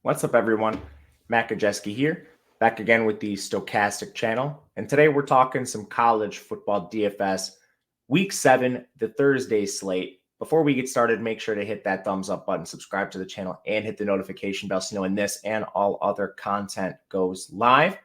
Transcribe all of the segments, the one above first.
What's up, everyone? Matt Gajewski here, back again with the Stochastic channel. And today we're talking some college football DFS week 7, the Thursday slate. Before we get started, make sure to hit that thumbs up button, subscribe to the channel, and hit the notification bell so you know when this and all other content goes live.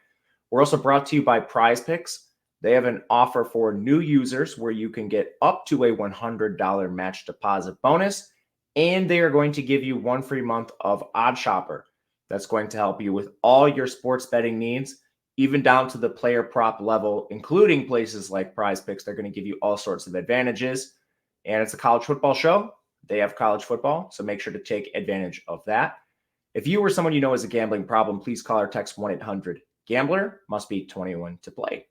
We're also brought to you by Prize Picks. They have an offer for new users where you can get up to a $100 match deposit bonus, and they are going to give you 1 free month of Odd Shopper. That's going to help you with all your sports betting needs, even down to the player prop level, including places like Prize Picks. They're going to give you all sorts of advantages. And it's a college football show. They have college football, so make sure to take advantage of that. If you or someone you know has a gambling problem, please call or text 1-800-GAMBLER. Must be 21 to play.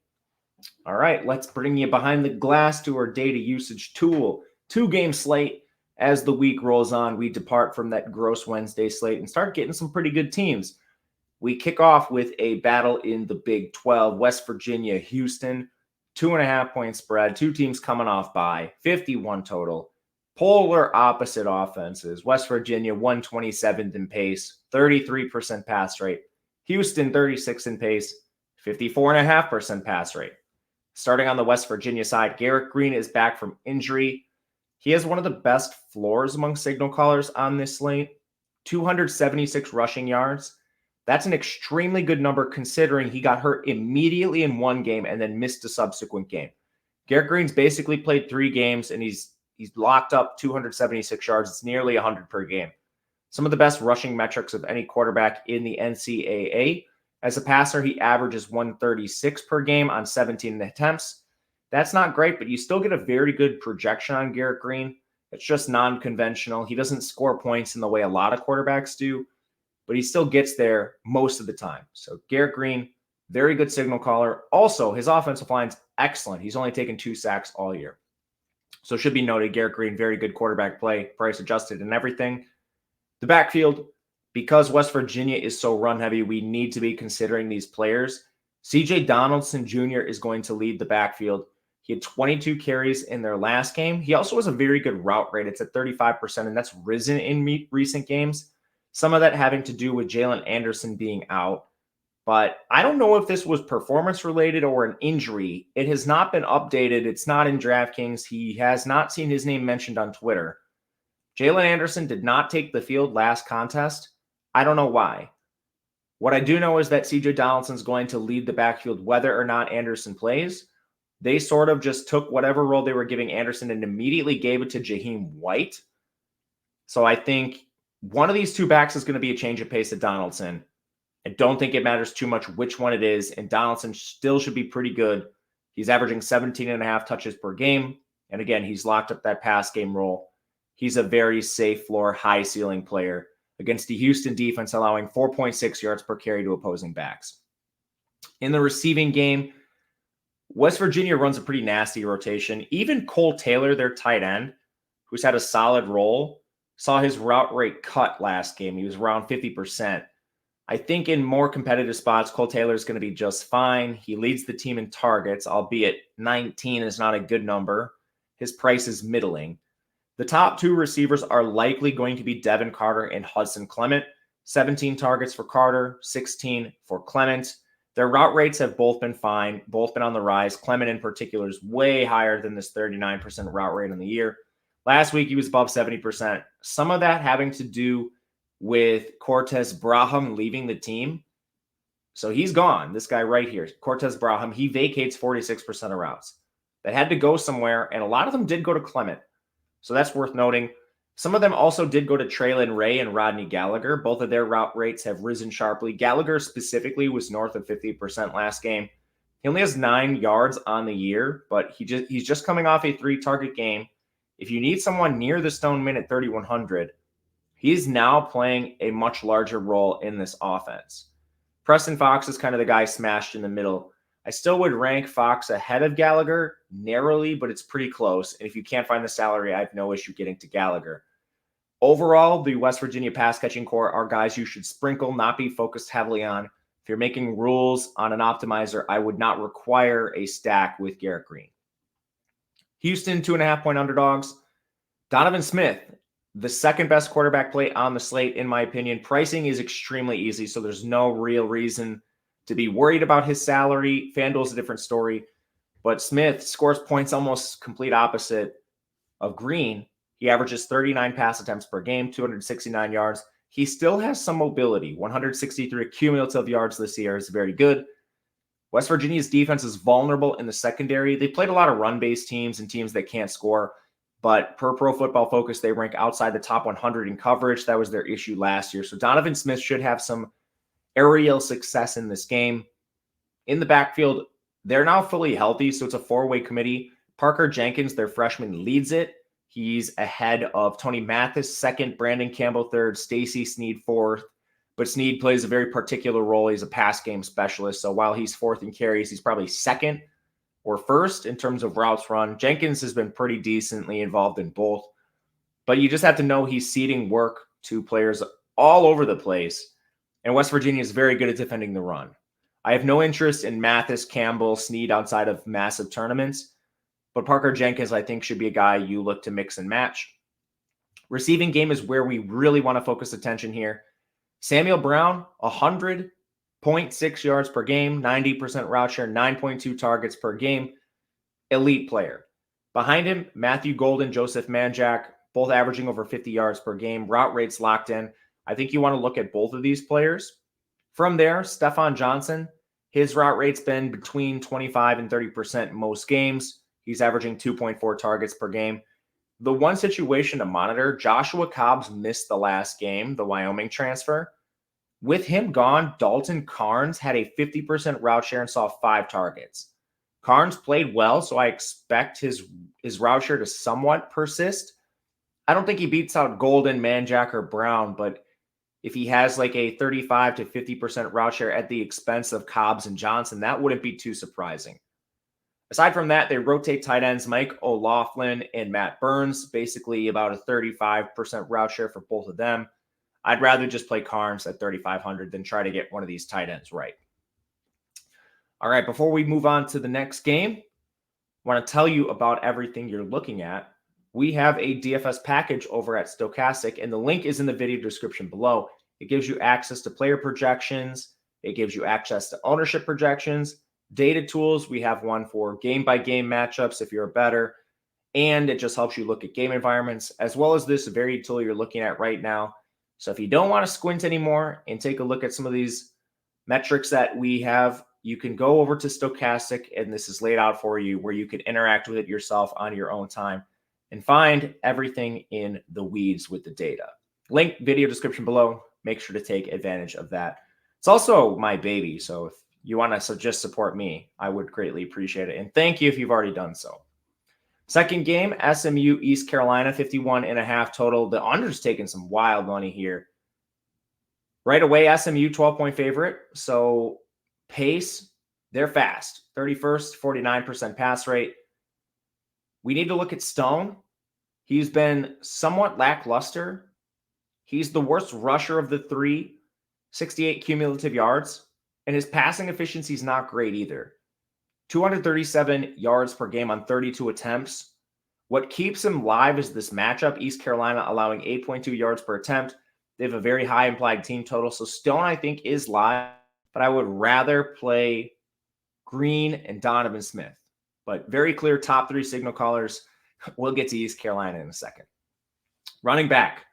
All right, let's bring you behind the glass to our data usage tool. 2-game slate. As the week rolls on, we depart from that gross Wednesday slate and start getting some pretty good teams. We kick off with a battle in the Big 12, West Virginia, Houston, 2.5-point spread, 2 teams coming off by 51 total. Polar opposite offenses. West Virginia, 127th in pace, 33% pass rate. Houston, 36th in pace, 54.5% pass rate. Starting on the West Virginia side, Garrett Green is back from injury. He has one of the best floors among signal callers on this slate, 276 rushing yards. That's an extremely good number considering he got hurt immediately in one game and then missed a subsequent game. Garrett Green's basically played 3 games and he's locked up 276 yards. It's nearly 100 per game. Some of the best rushing metrics of any quarterback in the NCAA. As a passer, he averages 136 per game on 17 attempts. That's not great, but you still get a very good projection on Garrett Green. It's just non-conventional. He doesn't score points in the way a lot of quarterbacks do, but he still gets there most of the time. So Garrett Green, very good signal caller. Also, his offensive line's excellent. He's only taken 2 sacks all year. So it should be noted, Garrett Green, very good quarterback play, price adjusted and everything. The backfield, because West Virginia is so run-heavy, we need to be considering these players. C.J. Donaldson Jr. is going to lead the backfield. He had 22 carries in their last game. He also has a very good route rate. It's at 35%, and that's risen in recent games. Some of that having to do with Jalen Anderson being out. But I don't know if this was performance-related or an injury. It has not been updated. It's not in DraftKings. He has not seen his name mentioned on Twitter. Jalen Anderson did not take the field last contest. I don't know why. What I do know is that C.J. Donaldson is going to lead the backfield whether or not Anderson plays. They sort of just took whatever role they were giving Anderson and immediately gave it to Jaheim White. So I think one of these 2 backs is going to be a change of pace at Donaldson. I don't think it matters too much which one it is, and Donaldson still should be pretty good. He's averaging 17.5 touches per game, and again, he's locked up that pass game role. He's a very safe floor, high ceiling player against the Houston defense, allowing 4.6 yards per carry to opposing backs. In the receiving game, West Virginia runs a pretty nasty rotation. Even Cole Taylor, their tight end, who's had a solid role, saw his route rate cut last game. He was around 50%. I think in more competitive spots, Cole Taylor is going to be just fine. He leads the team in targets, albeit 19 is not a good number. His price is middling. The top 2 receivers are likely going to be Devin Carter and Hudson Clement. 17 targets for Carter, 16 for Clement. Their route rates have both been fine, both been on the rise. Clement in particular is way higher than this 39% route rate on the year. Last week, he was above 70%. Some of that having to do with Cortez Braham leaving the team. So he's gone, this guy right here, Cortez Braham. He vacates 46% of routes. That had to go somewhere, and a lot of them did go to Clement. So that's worth noting. Some of them also did go to Traylon Ray and Rodney Gallagher. Both of their route rates have risen sharply. Gallagher specifically was north of 50% last game. He only has 9 yards on the year, but he's just coming off a 3-target game. If you need someone near the stone min at 3,100, he's now playing a much larger role in this offense. Preston Fox is kind of the guy smashed in the middle. I still would rank Fox ahead of Gallagher narrowly, but it's pretty close. And if you can't find the salary, I have no issue getting to Gallagher. Overall, the West Virginia pass catching core are guys you should sprinkle, not be focused heavily on. If you're making rules on an optimizer, I would not require a stack with Garrett Green. Houston, 2.5-point underdogs. Donovan Smith, the second best quarterback play on the slate, in my opinion. Pricing is extremely easy, so there's no real reason to be worried about his salary. FanDuel's a different story, but Smith scores points almost complete opposite of Green. He averages 39 pass attempts per game, 269 yards. He still has some mobility. 163 cumulative yards this year is very good. West Virginia's defense is vulnerable in the secondary. They played a lot of run-based teams and teams that can't score, but per Pro Football Focus, they rank outside the top 100 in coverage. That was their issue last year. So Donovan Smith should have some aerial success in this game. In the backfield, they're now fully healthy, so it's a four-way committee. Parker Jenkins, their freshman, leads it. He's ahead of Tony Mathis, second, Brandon Campbell, third, Stacy Sneed, fourth. But Sneed plays a very particular role. He's a pass game specialist. So while he's fourth in carries, he's probably second or first in terms of routes run. Jenkins has been pretty decently involved in both. But you just have to know he's ceding work to players all over the place. And West Virginia is very good at defending the run. I have no interest in Mathis, Campbell, Sneed outside of massive tournaments. But Parker Jenkins, I think, should be a guy you look to mix and match. Receiving game is where we really want to focus attention here. Samuel Brown, 100.6 yards per game, 90% route share, 9.2 targets per game. Elite player. Behind him, Matthew Golden, Joseph Manjack, both averaging over 50 yards per game. Route rates locked in. I think you want to look at both of these players. From there, Stephon Johnson, his route rate's been between 25 and 30% most games. He's averaging 2.4 targets per game. The one situation to monitor, Joshua Cobbs missed the last game, the Wyoming transfer. With him gone, Dalton Carnes had a 50% route share and saw 5 targets. Carnes played well, so I expect his route share to somewhat persist. I don't think he beats out Golden, Manjack, or Brown, but if he has like a 35 to 50% route share at the expense of Cobbs and Johnson, that wouldn't be too surprising. Aside from that, they rotate tight ends Mike O'Loughlin and Matt Burns, basically about a 35% route share for both of them. I'd rather just play Carnes at 3,500 than try to get one of these tight ends right. All right, before we move on to the next game, I want to tell you about everything you're looking at. We have a DFS package over at Stochastic, and the link is in the video description below. It gives you access to player projections. It gives you access to ownership projections, data tools. We have one for game-by-game matchups if you're a bettor, and it just helps you look at game environments, as well as this very tool you're looking at right now. So if you don't want to squint anymore and take a look at some of these metrics that we have, you can go over to Stochastic, and this is laid out for you where you can interact with it yourself on your own time and find everything in the weeds with the data. Link, video description below. Make sure to take advantage of that. It's also my baby, so if you want to just support me, I would greatly appreciate it. And thank you if you've already done so. Second game, SMU East Carolina, 51.5 total. The under's taking some wild money here. Right away, SMU 12-point favorite. So pace, they're fast. 31st, 49% pass rate. We need to look at Stone. He's been somewhat lackluster. He's the worst rusher of the three, 68 cumulative yards. And his passing efficiency is not great either. 237 yards per game on 32 attempts. What keeps him live is this matchup, East Carolina allowing 8.2 yards per attempt. They have a very high implied team total. So Stone, I think, is live, but I would rather play Green and Donovan Smith. But very clear top 3 signal callers. We'll get to East Carolina in a second. Running back,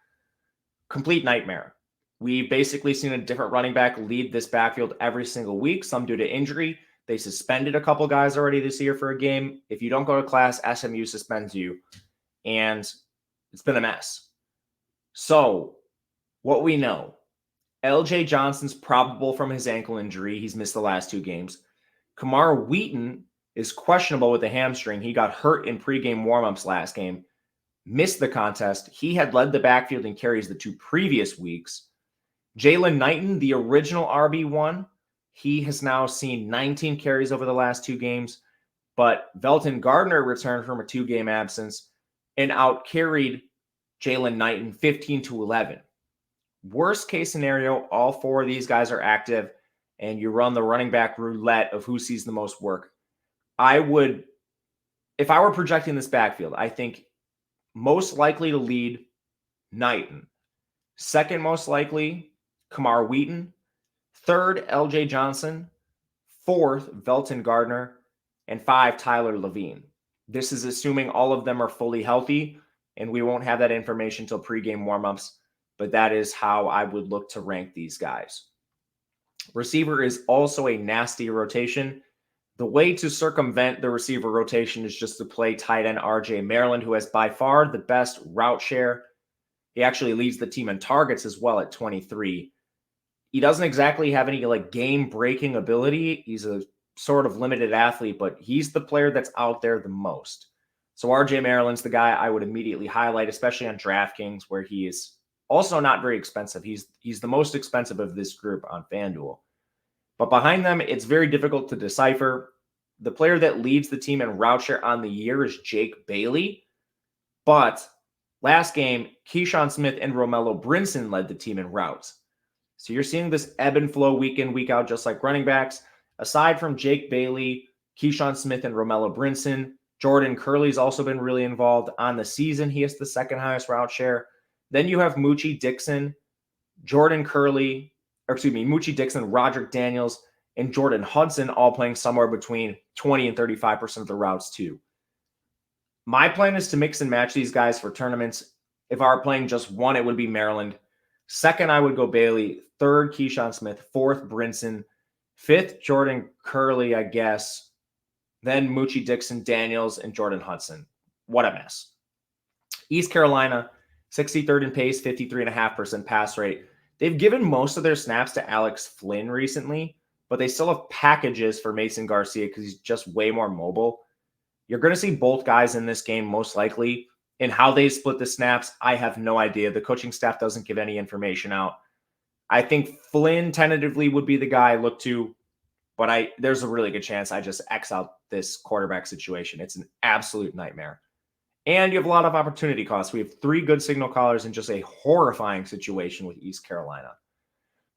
complete nightmare. We've basically seen a different running back lead this backfield every single week, some due to injury. They suspended a couple guys already this year for a game. If you don't go to class, SMU suspends you. And it's been a mess. So what we know, LJ Johnson's probable from his ankle injury. He's missed the last 2 games. Kamar Wheaton is questionable with a hamstring. He got hurt in pregame warmups last game, missed the contest. He had led the backfield in carries the 2 previous weeks. Jalen Knighton, the original RB1, he has now seen 19 carries over the last 2 games, but Velton Gardner returned from a 2-game absence and out-carried Jalen Knighton 15-11. Worst case scenario, all 4 of these guys are active, and you run the running back roulette of who sees the most work. If I were projecting this backfield, I think most likely to lead Knighton. Second most likely, Kamar Wheaton. Third, LJ Johnson. Fourth, Velton Gardner. And 5, Tyler Levine. This is assuming all of them are fully healthy, and we won't have that information until pregame warmups, but that is how I would look to rank these guys. Receiver is also a nasty rotation. The way to circumvent the receiver rotation is just to play tight end RJ Maryland, who has by far the best route share. He actually leads the team in targets as well at 23. He doesn't exactly have any game-breaking ability. He's a sort of limited athlete, but he's the player that's out there the most. So RJ Maryland's the guy I would immediately highlight, especially on DraftKings, where he is also not very expensive. He's the most expensive of this group on FanDuel. But behind them, it's very difficult to decipher. The player that leads the team in route share on the year is Jake Bailey. But last game, Keyshawn Smith and Romello Brinson led the team in routes. So you're seeing this ebb and flow week in, week out, just like running backs. Aside from Jake Bailey, Keyshawn Smith, and Romello Brinson, Jordan Curley's also been really involved on the season. He has the second highest route share. Then you have Moochie Dixon, Moochie Dixon, Roderick Daniels, and Jordan Hudson all playing somewhere between 20 and 35% of the routes too. My plan is to mix and match these guys for tournaments. If I were playing just one, it would be Maryland. Second, I would go Bailey. Third, Keyshawn Smith. Fourth, Brinson. Fifth, Jordan Curley, I guess. Then Moochie Dixon, Daniels, and Jordan Hudson. What a mess. East Carolina, 63rd in pace, 53.5% pass rate. They've given most of their snaps to Alex Flynn recently, but they still have packages for Mason Garcia because he's just way more mobile. You're going to see both guys in this game most likely. And how they split the snaps, I have no idea. The coaching staff doesn't give any information out. I think Flynn tentatively would be the guy I look to, but there's a really good chance I just X out this quarterback situation. It's an absolute nightmare. And you have a lot of opportunity costs. We have 3 good signal callers in just a horrifying situation with East Carolina.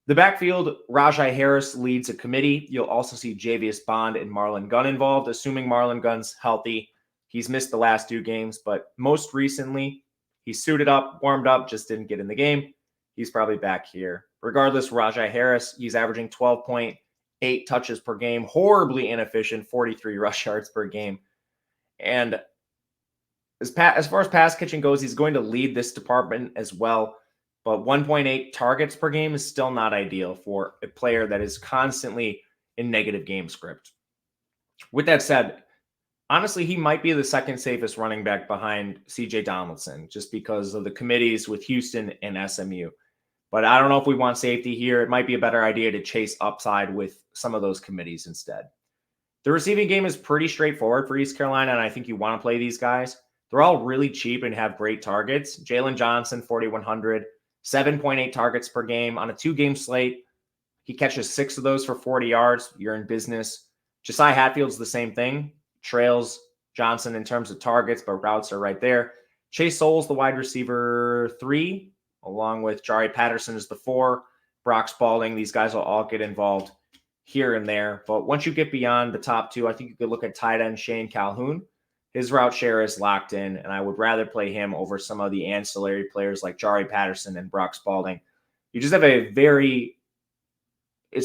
The backfield, Rajai Harris leads a committee. You'll also see Javius Bond and Marlon Gunn involved, assuming Marlon Gunn's healthy. He's missed the last 2 games, but most recently, he suited up, warmed up, just didn't get in the game. He's probably back here. Regardless, Rajai Harris, he's averaging 12.8 touches per game, horribly inefficient, 43 rush yards per game. And as far as pass catching goes, he's going to lead this department as well. But 1.8 targets per game is still not ideal for a player that is constantly in negative game script. With that said, honestly, he might be the second safest running back behind CJ Donaldson just because of the committees with Houston and SMU. But I don't know if we want safety here. It might be a better idea to chase upside with some of those committees instead. The receiving game is pretty straightforward for East Carolina, and I think you want to play these guys. They're all really cheap and have great targets. Jalen Johnson, 4,100, 7.8 targets per game. On a 2-game slate, he catches 6 of those for 40 yards. You're in business. Josiah Hatfield's the same thing. Trails Johnson in terms of targets, but routes are right there. Chase Soule's the wide receiver 3, along with Jari Patterson is the 4. Brock Spalding, these guys will all get involved here and there. But once you get beyond the top 2, I think you could look at tight end Shane Calhoun. His route share is locked in, and I would rather play him over some of the ancillary players like Jari Patterson and Brock Spalding. You just have it's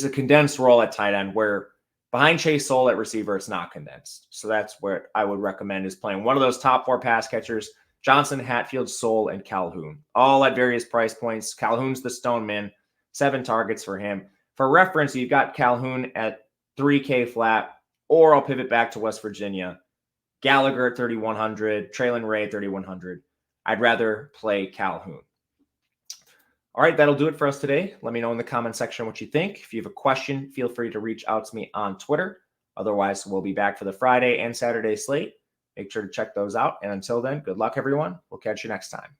a condensed role at tight end where behind Chase Soule at receiver, it's not condensed. So that's where I would recommend is playing one of those top 4 pass catchers, Johnson, Hatfield, Soule, and Calhoun, all at various price points. Calhoun's the stone man, 7 targets for him. For reference, you've got Calhoun at $3K flat, or I'll pivot back to West Virginia. Gallagher at 3,100, Traylon Ray at 3,100. I'd rather play Calhoun. All right, that'll do it for us today. Let me know in the comment section what you think. If you have a question, feel free to reach out to me on Twitter. Otherwise, we'll be back for the Friday and Saturday slate. Make sure to check those out. And until then, good luck, everyone. We'll catch you next time.